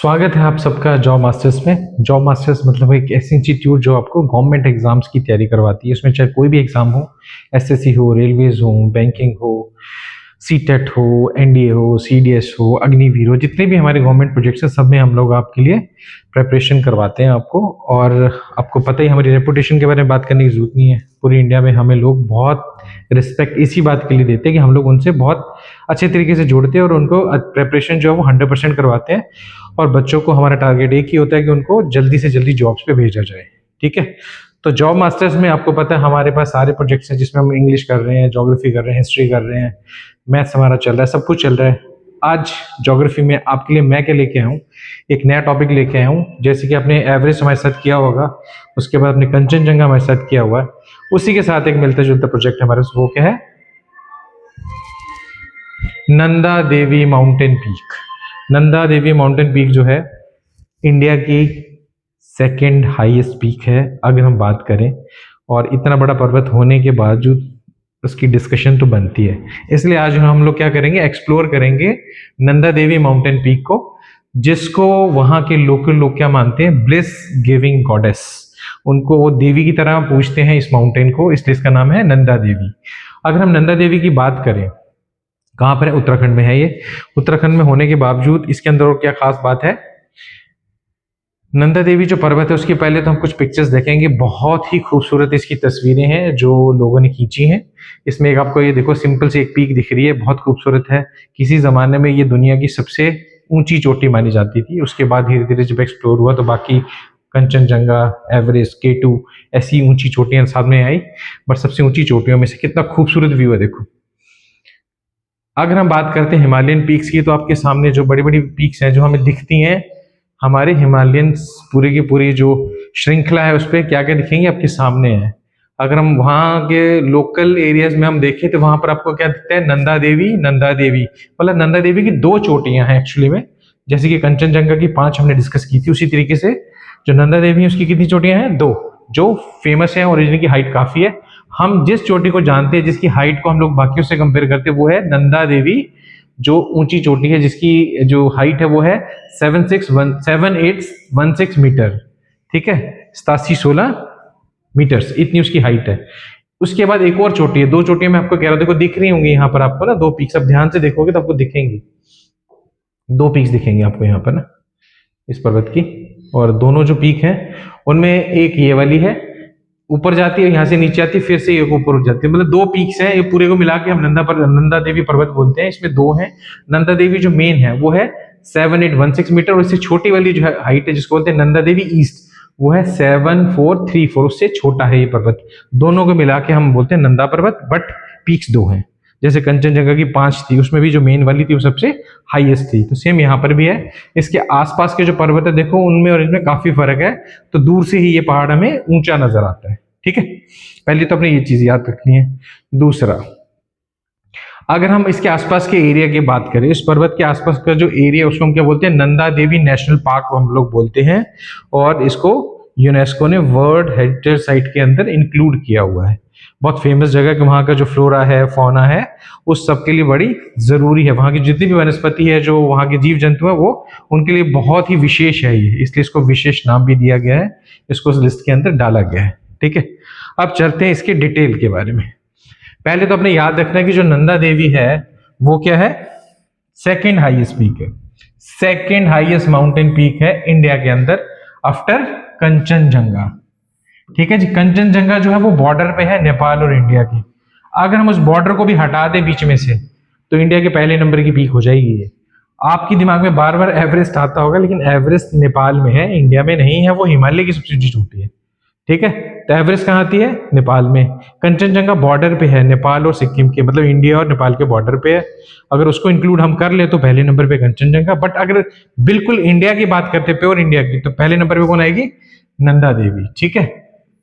स्वागत है आप सबका जॉब मास्टर्स में। जॉब मास्टर्स मतलब एक ऐसी इंस्टीट्यूट जो आपको गवर्नमेंट एग्जाम्स की तैयारी करवाती है। उसमें चाहे कोई भी एग्जाम हो, एसएससी हो, रेलवेज हो, बैंकिंग हो, सीटेट हो, एनडीए हो, सीडीएस हो, अग्निवीर हो, जितने भी हमारे गवर्नमेंट प्रोजेक्ट्स हैं सब में हम लोग आपके लिए प्रेपरेशन करवाते हैं आपको। और आपको पता ही हमारी रेपुटेशन के बारे में बात करने की जरूरत नहीं है। पूरी इंडिया में हमें लोग बहुत रिस्पेक्ट इसी बात के लिए देते हैं कि हम लोग उनसे बहुत अच्छे तरीके से जोड़ते हैं और उनको प्रेपरेशन जो है वो 100% करवाते हैं। और बच्चों को हमारा टारगेट एक ही होता है कि उनको जल्दी से जल्दी जॉब्स पे भेजा जाए। ठीक है, तो जॉब मास्टर्स में आपको पता है हमारे पास सारे प्रोजेक्ट्स हैं जिसमें हम इंग्लिश कर रहे हैं, ज्योग्राफी कर रहे हैं, हिस्ट्री कर रहे हैं, मैथ्स हमारा चल रहा है, सब कुछ चल रहा है। आज ज्योग्राफी में आपके लिए मैं क्या लेके आया हूँ, एक नया टॉपिक लेके आया हूँ। जैसे कि आपने एवरेस्ट हमारे साथ किया होगा, उसके बाद आपने कंचनजंगा हमारे साथ किया हुआ है, उसी के साथ एक मिलता जुलता प्रोजेक्ट हमारे पास, वो क्या है, Nanda Devi mountain peak. Nanda Devi mountain peak जो है इंडिया की सेकंड हाईएस्ट पीक है अगर हम बात करें। और इतना बड़ा पर्वत होने के बावजूद उसकी डिस्कशन तो बनती है। इसलिए आज हम लोग क्या करेंगे, एक्सप्लोर करेंगे नंदा देवी माउंटेन पीक को, जिसको वहां के लोकल लोग क्या मानते हैं, ब्लिस गिविंग गॉडेस। उनको वो देवी की तरह पूजते हैं इस माउंटेन को, इसलिए इसका नाम है नंदा देवी। अगर हम नंदा देवी की बात करें, कहाँ पर है, उत्तराखंड में है ये। उत्तराखंड में होने के बावजूद इसके अंदर और क्या खास बात है, नंदा देवी जो पर्वत है उसकी पहले तो हम कुछ पिक्चर्स देखेंगे। बहुत ही खूबसूरत इसकी तस्वीरें हैं जो लोगों ने खींची हैं। इसमें एक आपको ये देखो सिंपल सी एक पीक दिख रही है, बहुत खूबसूरत है। किसी जमाने में ये दुनिया की सबसे ऊंची चोटी मानी जाती थी। उसके बाद धीरे धीरे जब एक्सप्लोर हुआ तो बाकी कंचनजंगा, एवरेस्ट, केटू ऐसी ऊंची चोटियां सामने आई। बट सबसे ऊंची चोटियों में से कितना खूबसूरत व्यू है देखो। अगर हम बात करते हैं हिमालयन पीक्स की, तो आपके सामने जो बड़ी बड़ी पीक्स हैं जो हमें दिखती हैं, हमारे हिमालयन पूरी की पूरी जो श्रृंखला है उस पर क्या क्या दिखेंगे आपके सामने है। अगर हम वहाँ के लोकल एरियाज में हम देखें तो वहां पर आपको क्या दिखता है, नंदा देवी। नंदा देवी मतलब नंदा देवी की दो चोटियां हैं एक्चुअली में। जैसे कि कंचनजंगा की 5 हमने डिस्कस की थी, उसी तरीके से जो नंदा देवी है उसकी कितनी चोटियां हैं, 2, जो फेमस है और जिनकी हाइट काफी है। हम जिस चोटी को जानते हैं जिसकी हाइट को हम लोग बाकियों से कंपेयर करते हैं वो है नंदा देवी, जो ऊंची चोटी है जिसकी जो हाइट है वो है 7816 मीटर। ठीक है, 8716 मीटर्स इतनी उसकी हाइट है। उसके बाद एक और चोटी है, 2 चोटियां मैं आपको कह रहा हूं, देखो दिख रही होंगी यहाँ पर आपको ना 2 पीक्स। अब ध्यान से देखोगे तो आपको दिखेंगी 2 पीक्स दिखेंगे आपको यहाँ पर ना इस पर्वत की। और दोनों जो पीक हैं उनमें एक ये वाली है, ऊपर जाती है, यहाँ से नीचे आती है, फिर से एक ऊपर उठ जाती है। मतलब 2 पीक्स हैं, ये पूरे को मिला के हम नंदा देवी पर्वत बोलते हैं। इसमें 2 हैं। नंदा देवी जो मेन है वो है 7816 मीटर, और इससे छोटी वाली जो हाइट है जिसको बोलते हैं नंदा देवी ईस्ट, वो है 7434, उससे छोटा है ये पर्वत। दोनों को मिला के हम बोलते हैं नंदा पर्वत, बट पीक्स 2 हैं। जैसे कंचनजंगा की 5 थी, उसमें भी जो मेन वाली थी वो सबसे हाईएस्ट थी, तो सेम यहाँ पर भी है। इसके आसपास के जो पर्वत है देखो उनमें और इनमें काफी फर्क है, तो दूर से ही ये पहाड़ हमें ऊंचा नजर आता है। ठीक है, पहले तो अपने ये चीज याद रखनी है। दूसरा, अगर हम इसके आसपास के एरिया की बात करें, इस पर्वत के आसपास का जो एरिया उसको हम क्या बोलते हैं, नंदा देवी नेशनल पार्क हम लोग बोलते हैं। और इसको यूनेस्को ने वर्ल्ड हेरिटेज साइट के अंदर इंक्लूड किया हुआ है। बहुत फेमस जगह कि वहाँ का जो फ्लोरा है, फौना है, उस सब के लिए बड़ी जरूरी है। वहाँ की जितनी भी वनस्पति है, जो वहाँ के जीव जंतु है, वो उनके लिए बहुत ही विशेष है ये, इसलिए इसको विशेष नाम भी दिया गया है, इसको उस लिस्ट के अंदर डाला गया है। ठीक है, अब चलते हैं इसके डिटेल के बारे में। पहले तो अपने याद रखना है कि जो नंदा देवी है वो क्या है, सेकंड हाईएस्ट पीक है, सेकंड हाईएस्ट माउंटेन पीक है इंडिया के अंदर आफ्टर कंचनजंगा। ठीक है जी, कंचनजंगा जो है वो बॉर्डर पे है नेपाल और इंडिया की। अगर हम उस बॉर्डर को भी हटा दें बीच में से तो इंडिया के पहले नंबर की पीक हो जाएगी ये। आपके दिमाग में बार बार एवरेस्ट आता होगा, लेकिन एवरेस्ट नेपाल में है, इंडिया में नहीं है, वो हिमालय की सबसे ऊंची चोटी है। ठीक है, तो एवरेस्ट कहाँ आती है, नेपाल में। कंचनजंगा बॉर्डर पे है नेपाल और सिक्किम के, मतलब इंडिया और नेपाल के बॉर्डर पे है। अगर उसको इंक्लूड हम कर ले तो पहले नंबर पे कंचनजंगा। बट अगर बिल्कुल इंडिया की बात करते, प्योर इंडिया की, तो पहले नंबर पे कौन आएगी, नंदा देवी। ठीक है,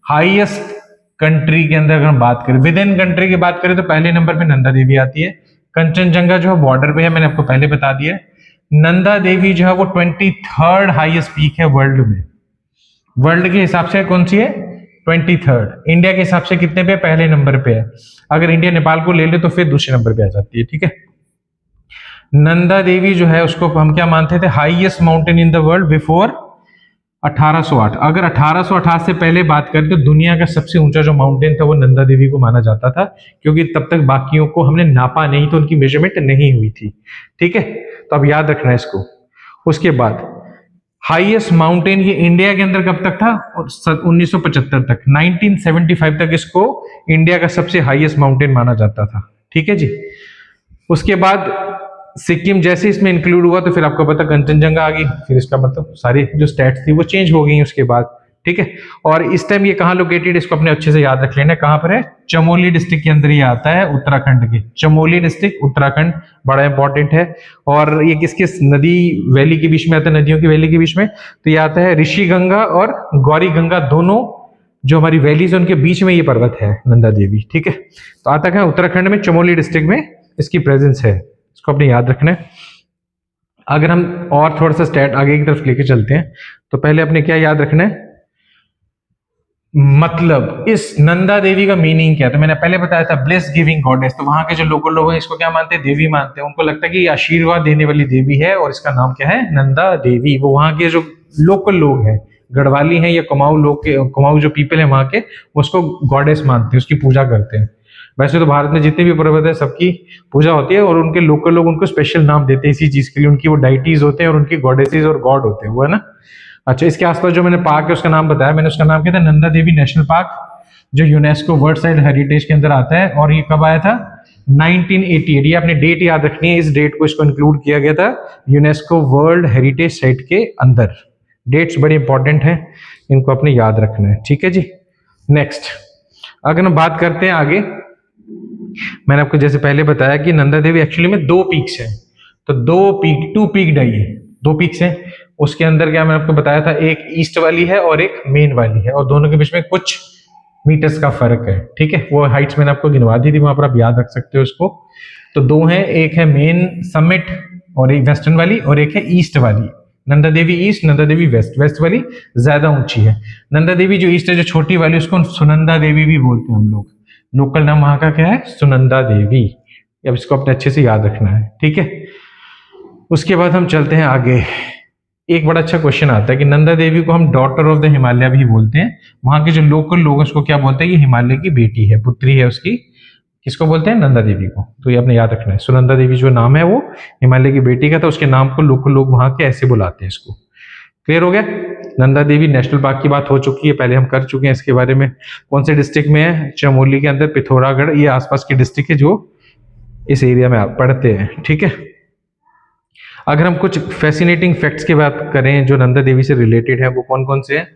हाईएस्ट कंट्री के अंदर अगर हम बात करें, विद इन कंट्री की बात करें, तो पहले नंबर पे नंदा देवी आती है। कंचनजंगा जो है बॉर्डर पे है, मैंने आपको पहले बता दिया। नंदा देवी जो है वो 23rd हाईएस्ट पीक है वर्ल्ड में। वर्ल्ड के हिसाब से कौन सी है, 23rd। इंडिया के हिसाब से कितने पे, पहले नंबर पे है। अगर इंडिया नेपाल को ले ले तो फिर दूसरे नंबर पे आ जाती है। ठीक है, नंदा देवी जो है उसको हम क्या मानते थे, highest mountain in the world before 1808। अगर 1808 से पहले बात करें तो दुनिया का सबसे ऊंचा जो माउंटेन था वो नंदा देवी को माना जाता था, क्योंकि तब तक बाकियों को हमने नापा नहीं तो उनकी मेजरमेंट नहीं हुई थी। ठीक है, तो अब याद रखना है इसको। उसके बाद हाईएस्ट माउंटेन ये इंडिया के अंदर कब तक था, 1975 तक, 1975 तक इसको इंडिया का सबसे हाईएस्ट माउंटेन माना जाता था। ठीक है जी। उसके बाद सिक्किम जैसे इसमें इंक्लूड हुआ तो फिर आपको पता कंचनजंगा आ गई, फिर इसका मतलब सारी जो स्टैट्स थी वो चेंज हो गई उसके बाद। ठीक है, और इस टाइम ये कहाँ लोकेटेड, इसको अपने अच्छे से याद रख लेना, कहाँ पर है, चमोली डिस्ट्रिक्ट के अंदर ये आता है, उत्तराखंड के चमोली डिस्ट्रिक्ट उत्तराखंड, बड़ा इंपॉर्टेंट है। और ये किस किस नदी वैली के बीच में आता है, नदियों की वैली के बीच में, तो ये आता है ऋषि गंगा और गौरी गंगा, दोनों जो हमारी वैलीज है उनके बीच में ये पर्वत है नंदा देवी। ठीक है, तो आता है उत्तराखंड में, चमोली डिस्ट्रिक्ट में इसकी प्रेजेंस है, इसको अपने याद रखना है। अगर हम और थोड़ा सा स्टैट आगे की तरफ लेके चलते हैं तो पहले अपने क्या याद रखना है, मतलब इस नंदा देवी का मीनिंग क्या है। तो मैंने पहले बताया था ब्लेस गिविंग गॉडेस, तो वहां के जो लोकल लोग हैं इसको क्या मानते हैं, देवी मानते हैं। उनको लगता है कि ये आशीर्वाद देने वाली देवी है और इसका नाम क्या है, नंदा देवी। वो वहां के जो लोकल लोग हैं, गढ़वाली हैं या कुमाऊं लोग के, कुमाऊं जो पीपल है वहां के, उसको गॉडेस मानते हैं, उसकी पूजा करते हैं। वैसे तो भारत में जितने भी पर्वत है सबकी पूजा होती है और उनके लोकल लोग उनको स्पेशल नाम देते हैं इसी चीज के लिए, उनकी वो डाइटीज होते हैं और उनकी गॉडेसेस और गॉड होते हैं, वो है ना। अच्छा, इसके आसपास जो मैंने पार्क है उसका नाम बताया मैंने, उसका नाम क्या था, नंदा देवी नेशनल पार्क, जो यूनेस्को वर्ल्ड साइड हेरिटेज के अंदर आता है। और ये कब आया था, 1988। ये आपने डेट याद रखनी है, इस डेट को इसको इंक्लूड किया गया था यूनेस्को वर्ल्ड हेरिटेज साइट के अंदर। डेट्स बड़े इंपॉर्टेंट हैं, इनको अपने याद रखना है। ठीक है जी। नेक्स्ट अगर हम बात करते हैं आगे, मैंने आपको जैसे पहले बताया कि नंदा देवी एक्चुअली में दो पीक्स हैं, तो टू पीक डाई है, दो पीक्स हैं। उसके अंदर क्या मैंने आपको बताया था, एक ईस्ट वाली है और एक मेन वाली है, और दोनों के बीच में कुछ मीटर्स का फर्क है। ठीक है, वो हाइट्स मैंने आपको गिनवा दी थी, वहां पर आप याद रख सकते हो उसको। तो दो हैं, एक है मेन समिट और एक वेस्टर्न वाली, और एक है ईस्ट वाली। Nanda Devi east, Nanda Devi waste. Waste वाली ज्यादा ऊंची है। नंदा देवी जो ईस्ट है, जो छोटी वाली, उसको सुनंदा देवी भी बोलते हैं हम लोग। लोकल नाम वहां का क्या है, सुनंदा देवी। अब इसको अपने अच्छे से याद रखना है। ठीक है, उसके बाद हम चलते हैं आगे। एक बड़ा अच्छा क्वेश्चन आता है कि नंदा देवी को हम डॉटर ऑफ द हिमालय भी बोलते हैं। वहां के जो लोकल लोग उसको क्या बोलते हैं, ये हिमालय की बेटी है, पुत्री है उसकी। किसको बोलते हैं, नंदा देवी को। तो ये आपने याद रखना है, सुनंदा देवी जो नाम है वो हिमालय की बेटी का था, उसके नाम को लोकल लोग वहां के ऐसे बुलाते हैं इसको। क्लियर हो गया। नंदा देवी नेशनल पार्क की बात हो चुकी है, पहले हम कर चुके हैं इसके बारे में। कौन से डिस्ट्रिक्ट में है, चमोली के अंदर, पिथौरागढ़, ये आसपास के डिस्ट्रिक्ट है जो इस एरिया में आप पढ़ते हैं। ठीक है, अगर हम कुछ फैसिनेटिंग फैक्ट्स की बात करें जो नंदा देवी से रिलेटेड है, वो कौन कौन से हैं,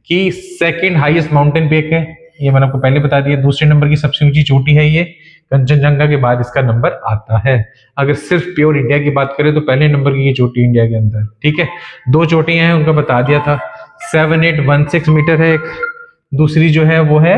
कि सेकंड हाईएस्ट माउंटेन पीक है, ये मैंने आपको पहले बता दिया। दूसरे नंबर की सबसे ऊंची चोटी है ये, कंचनजंगा के बाद इसका नंबर आता है। अगर सिर्फ प्योर इंडिया की बात करें तो पहले नंबर की ये चोटी इंडिया के अंदर। ठीक है, दो चोटियां हैं, उनका बता दिया था। 7816 मीटर है एक, दूसरी जो है वो है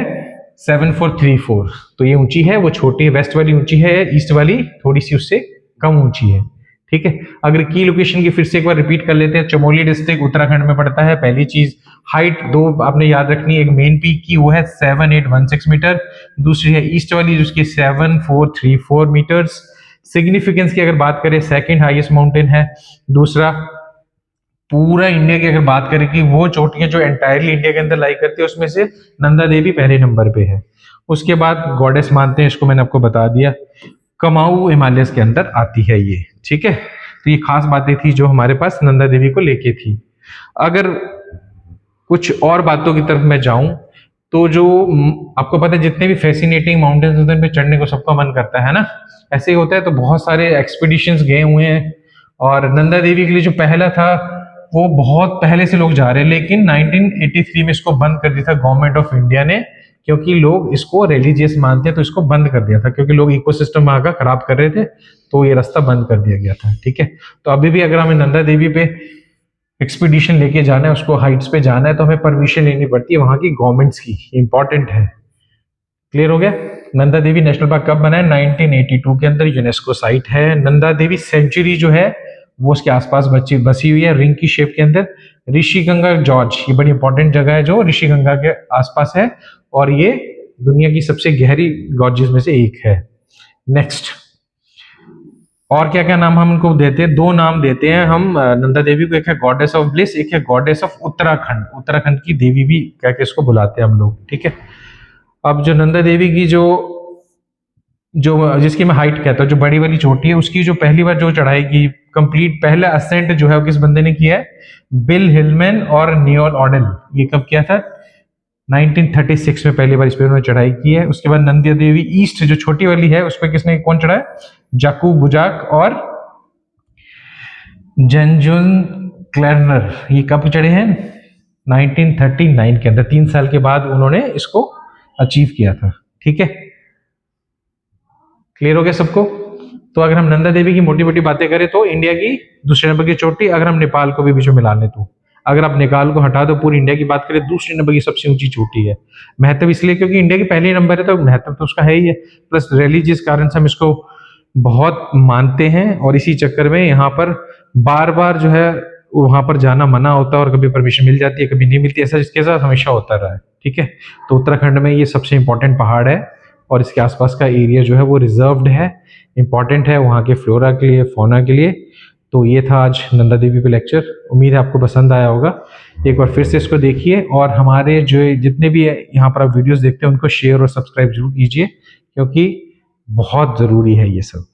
7434। तो ये ऊंची है, वो छोटी है। वेस्ट वाली ऊंची है, ईस्ट वाली थोड़ी सी उससे कम ऊंची है। ठीक है, अगर की लोकेशन की फिर से एक बार रिपीट कर लेते हैं, चमोली डिस्ट्रिक्ट उत्तराखंड में पड़ता है। पहली चीज, हाइट दो आपने याद रखनी है, एक मेन पीक की वो है 7816 मीटर, दूसरी है ईस्ट वाली जिसकी 7434 मीटर्स। सिग्निफिकेंस की अगर बात करें, सेकंड हाईएस्ट माउंटेन है। दूसरा, पूरा इंडिया की अगर बात करें कि वो चोटियां जो एंटायरली इंडिया के अंदर लाई करती है, उसमें से नंदा देवी पहले नंबर पे है। उसके बाद गॉडेस मानते हैं इसको, मैंने आपको बता दिया। कमाऊ हिमालय के अंदर आती है ये। ठीक है, तो ये खास बातें थी जो हमारे पास नंदा देवी को लेके थी। अगर कुछ और बातों की तरफ मैं जाऊं तो जो आपको पता है जितने भी फैसिनेटिंग माउंटेन्स होते हैं उन पे चढ़ने को सबका मन करता है ना, ऐसे ही होता है। तो बहुत सारे एक्सपीडिशंस गए हुए हैं, और नंदा देवी के लिए जो पहला था वो बहुत पहले से लोग जा रहे हैं, लेकिन 1983 में इसको बंद कर दिया था गवर्नमेंट ऑफ इंडिया ने, क्योंकि लोग इसको रिलीजियस मानते हैं, तो इसको बंद कर दिया था, क्योंकि लोग इकोसिस्टम वहां का खराब कर रहे थे, तो ये रास्ता बंद कर दिया गया था। ठीक है, तो अभी भी अगर हमें नंदा देवी पे एक्सपीडिशन लेके जाना है, उसको हाइट्स पे जाना है, तो हमें परमिशन लेनी पड़ती है वहां की गवर्नमेंट्स की, इंपॉर्टेंट है। क्लियर हो गया। नंदा देवी नेशनल पार्क कब बना है, 1982 के अंदर, यूनेस्को साइट है। नंदा देवी सेंचुरी जो है वो उसके आसपास बसी हुई है, रिंग की शेप के अंदर। ऋषि गंगा जॉर्ज, ये बड़ी इंपॉर्टेंट जगह है जो ऋषि गंगा के आसपास है, और ये दुनिया की सबसे गहरी गॉर्जेस में से एक है। नेक्स्ट, और क्या क्या नाम हम उनको देते हैं, 2 नाम देते हैं हम नंदा देवी को, एक है गॉडेस ऑफ ब्लिस, एक है गॉडेस ऑफ उत्तराखंड। उत्तराखंड की देवी भी कह के इसको बुलाते हैं हम लोग, ठीक है। अब जो नंदा देवी की जो जो जिसकी मैं हाइट कहता हूँ, जो बड़ी वाली चोटी है, उसकी जो पहली बार जो चढ़ाई की कंप्लीट पहला असेंट जो है वो किस बंदे ने किया है? बिल हिलमैन और नियोल ऑडेल। ये कब किया था? 1936 में पहली बार इस पे उन्होंने चढ़ाई की है। उसके बाद नंदा देवी ईस्ट जो छोटी वाली है उस पर किसने कौन चढ़ा है? जाकू बुजाक और जंजुन क्लर्नर। ये कब चढ़े हैं? 1939 के अंदर, 3 साल के बाद उन्होंने इसको अचीव किया था, ठीक है। क्लियर हो गया सबको? तो अगर हम नंदा देवी की मोटी मोटी बातें करें तो इंडिया की दूसरे नंबर की चोटी, अगर हम नेपाल को भी बीच में मिला लें तो, अगर आप नेपाल को हटा दो पूरी इंडिया की बात करें, दूसरे नंबर की सबसे ऊंची चोटी है। महत्व इसलिए क्योंकि इंडिया की पहले नंबर है तो महत्व तो उसका है ही है, प्लस रिलीजियस कारण से हम इसको बहुत मानते हैं और इसी चक्कर में यहाँ पर बार बार जो है वहां पर जाना मना होता है और कभी परमिशन मिल जाती है कभी नहीं मिलती, ऐसा इसके साथ हमेशा होता रहा है, ठीक है। तो उत्तराखंड में ये सबसे इंपॉर्टेंट पहाड़ है और इसके आसपास का एरिया जो है वो रिजर्व्ड है, इंपॉर्टेंट है वहाँ के फ्लोरा के लिए, फौना के लिए। तो ये था आज नंदा देवी पे लेक्चर, उम्मीद है आपको पसंद आया होगा। एक बार फिर से इसको देखिए और हमारे जो जितने भी यहाँ पर आप वीडियोस देखते हैं उनको शेयर और सब्सक्राइब जरूर कीजिए क्योंकि बहुत ज़रूरी है ये सब।